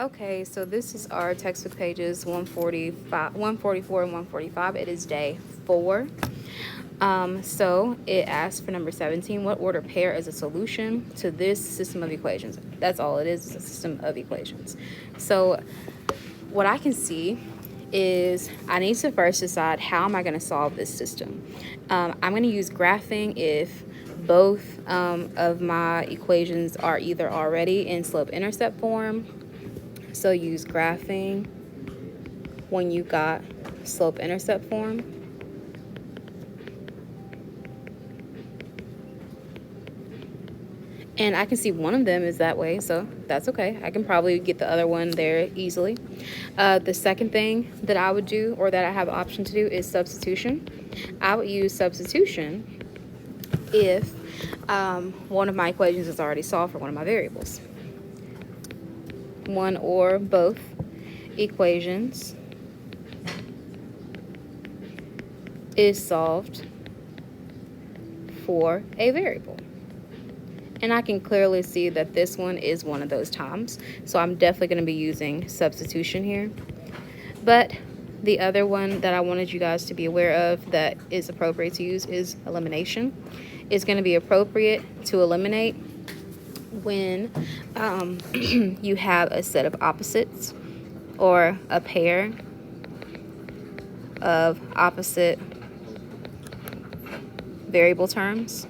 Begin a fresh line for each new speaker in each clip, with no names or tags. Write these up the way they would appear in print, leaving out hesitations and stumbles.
Okay, so this is our textbook pages 145, 144, and 145. It is day 4. So it asks for number 17, what order pair is a solution to this system of equations? That's all it is a system of equations. So what I can see is I need to first decide how am I going to solve this system. I'm going to use graphing if both of my equations are either already in slope-intercept form. So use graphing when you got slope-intercept form. And I can see one of them is that way, so that's okay. I can probably get the other one there easily. The second thing that I would do, or that I have an option to do, is substitution. I would use substitution if one of my equations is already solved for one of my variables. One or both equations is solved for a variable. And I can clearly see that this one is one of those times. So I'm definitely going to be using substitution here. But the other one that I wanted you guys to be aware of that is appropriate to use is elimination. It's going to be appropriate to eliminate when you have a set of opposites or a pair of opposite variable terms.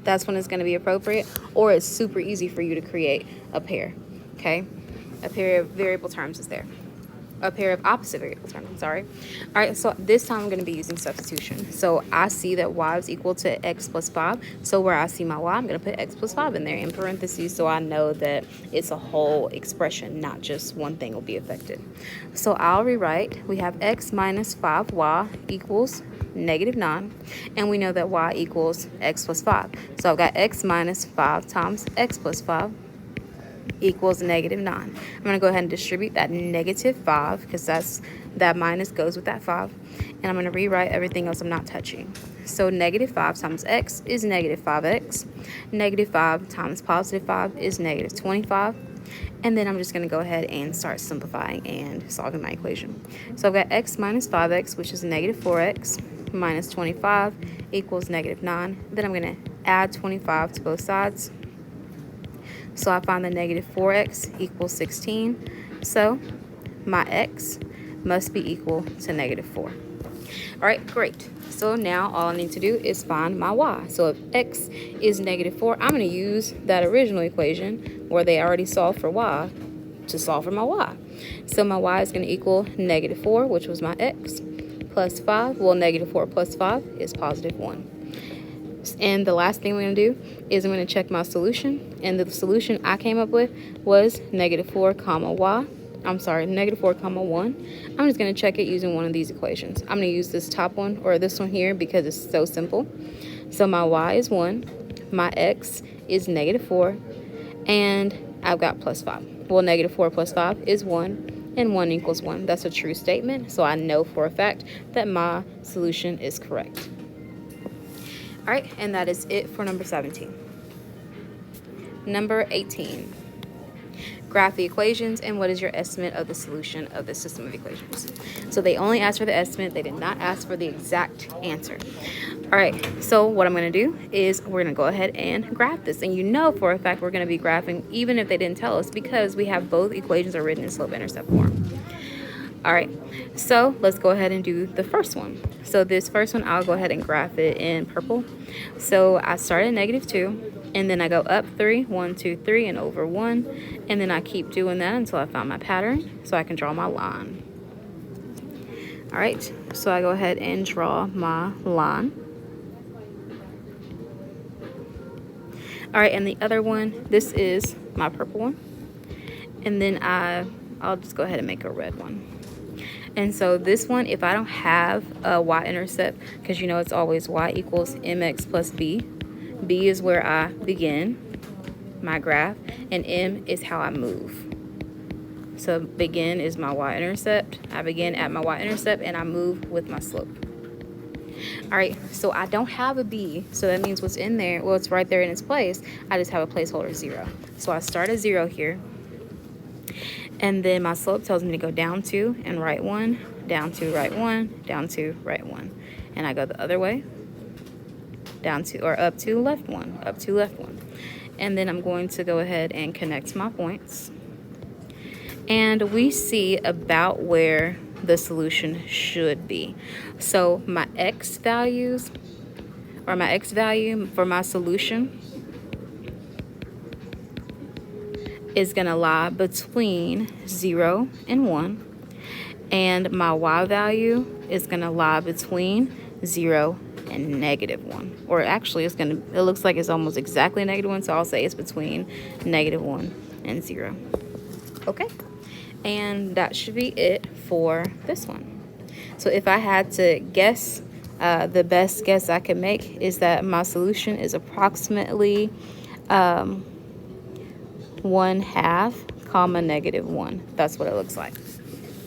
That's when it's going to be appropriate, or it's super easy for you to create a pair, okay? A pair of variable terms is there. A pair of opposite variable terms, I'm sorry. All right, so this time I'm going to be using substitution. So I see that y is equal to x plus 5. So where I see my y, I'm going to put x plus 5 in there in parentheses so I know that it's a whole expression, not just one thing will be affected. So I'll rewrite, we have x minus 5y equals -9, and we know that y equals x plus 5. So I've got x minus 5 times x plus 5 equals -9. I'm going to go ahead and distribute that -5 because that minus goes with that 5. And I'm going to rewrite everything else I'm not touching. So -5 times x is -5x. -5 times +5 is -25. And then I'm just going to go ahead and start simplifying and solving my equation. So I've got x minus 5x, which is -4x, minus 25 equals -9. Then I'm going to add 25 to both sides. So I find the -4x equals 16. So my x must be equal to -4. All right, great. So now all I need to do is find my y. So if x is -4, I'm going to use that original equation where they already solved for y to solve for my y. So my y is going to equal -4, which was my x, plus 5. Well, -4 plus 5 is +1. And the last thing we're going to do is I'm going to check my solution. And the solution I came up with was -4 comma y. I'm sorry, -4 comma 1. I'm just going to check it using one of these equations. I'm going to use this top one or this one here because it's so simple. So my y is 1. My x is -4. And I've got plus 5. Well, -4 plus 5 is 1. And 1 equals 1. That's a true statement. So I know for a fact that my solution is correct. All right, and that is it for number 17. Number 18. Graph the equations and what is your estimate of the solution of the system of equations. So they only asked for the estimate. They did not ask for the exact answer. All right, so what I'm going to do is we're going to go ahead and graph this. And you know for a fact we're going to be graphing even if they didn't tell us because we have both equations are written in slope-intercept form. All right, so let's go ahead and do the first one. So this first one, I'll go ahead and graph it in purple. So I start at -2, and then I go up 3, 1, 2, 3, and over 1. And then I keep doing that until I find my pattern so I can draw my line. All right, so I go ahead and draw my line. All right, and the other one, this is my purple one. And then I'll just go ahead and make a red one. And so this one, if I don't have a y-intercept, because you know it's always y equals mx plus b. B is where I begin my graph, and m is how I move. So begin is my y-intercept. I begin at my y-intercept, and I move with my slope. All right, so I don't have a b, so that means what's in there, well, it's right there in its place. I just have a placeholder 0. So I start at 0 here, and then my slope tells me to go down 2 and right 1, down 2, right 1, down 2, right 1. And I go the other way, down 2, or up 2, left 1, up 2, left 1. And then I'm going to go ahead and connect my points. And we see about where the solution should be. So my x values, or my x value for my solution, is going to lie between 0 and 1. And my y value is going to lie between 0 and -1. Or actually, it looks like it's almost exactly -1, so I'll say it's between -1 and 0. Okay? And that should be it for this one. So if I had to guess, the best guess I could make is that my solution is approximately 1/2, comma, -1. That's what it looks like.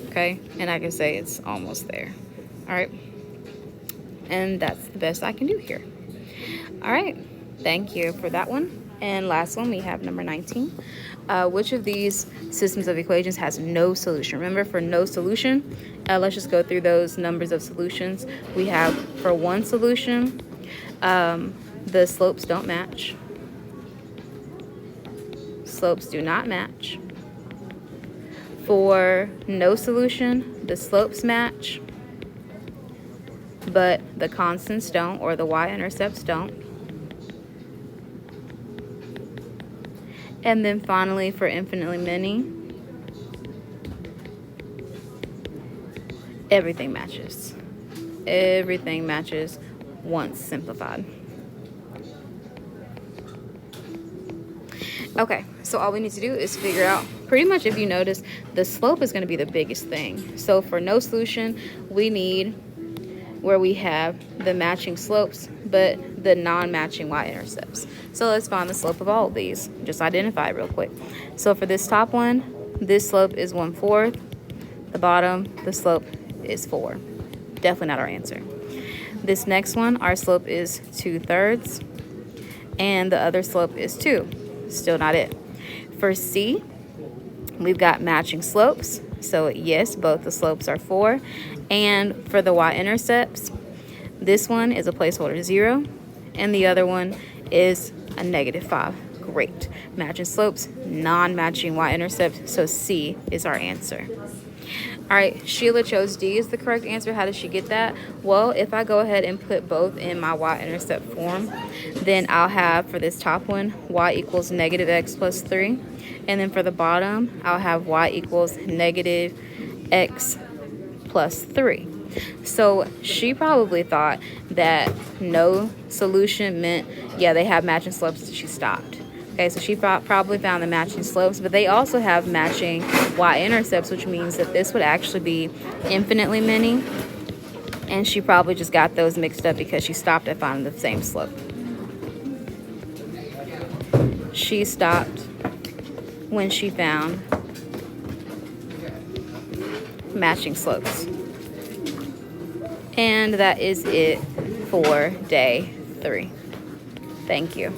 Okay? And I can say it's almost there. All right? And that's the best I can do here. All right. Thank you for that one. And last one, we have number 19. Which of these systems of equations has no solution? Remember, for no solution, let's just go through those numbers of solutions. We have, for one solution, the slopes don't match. Slopes do not match. For no solution, the slopes match, but the constants don't, or the y-intercepts don't. And then finally, for infinitely many, everything matches. Everything matches once simplified. Okay, so all we need to do is figure out, pretty much if you notice, the slope is going to be the biggest thing. So for no solution, we need where we have the matching slopes, but the non-matching y-intercepts. So let's find the slope of all of these. Just identify it real quick. So for this top one, this slope is 1/4. The bottom, the slope is 4. Definitely not our answer. This next one, our slope is 2/3, and the other slope is 2. Still not it. For C, we've got matching slopes. So yes, both the slopes are 4. And for the y-intercepts, this one is a placeholder 0, and the other one is a -5. Great. Matching slopes, non-matching y-intercepts, so C is our answer. All right, Sheila chose D is the correct answer. How did she get that? Well, if I go ahead and put both in my y-intercept form, then I'll have, for this top one, y equals -x plus 3. And then for the bottom, I'll have y equals -x plus 3. So she probably thought that no solution meant, yeah, they have matching slopes, so she stopped. Okay, so she probably found the matching slopes, but they also have matching y-intercepts, which means that this would actually be infinitely many. And she probably just got those mixed up because she stopped at finding the same slope. She stopped when she found matching slopes. And that is it for day 3. Thank you.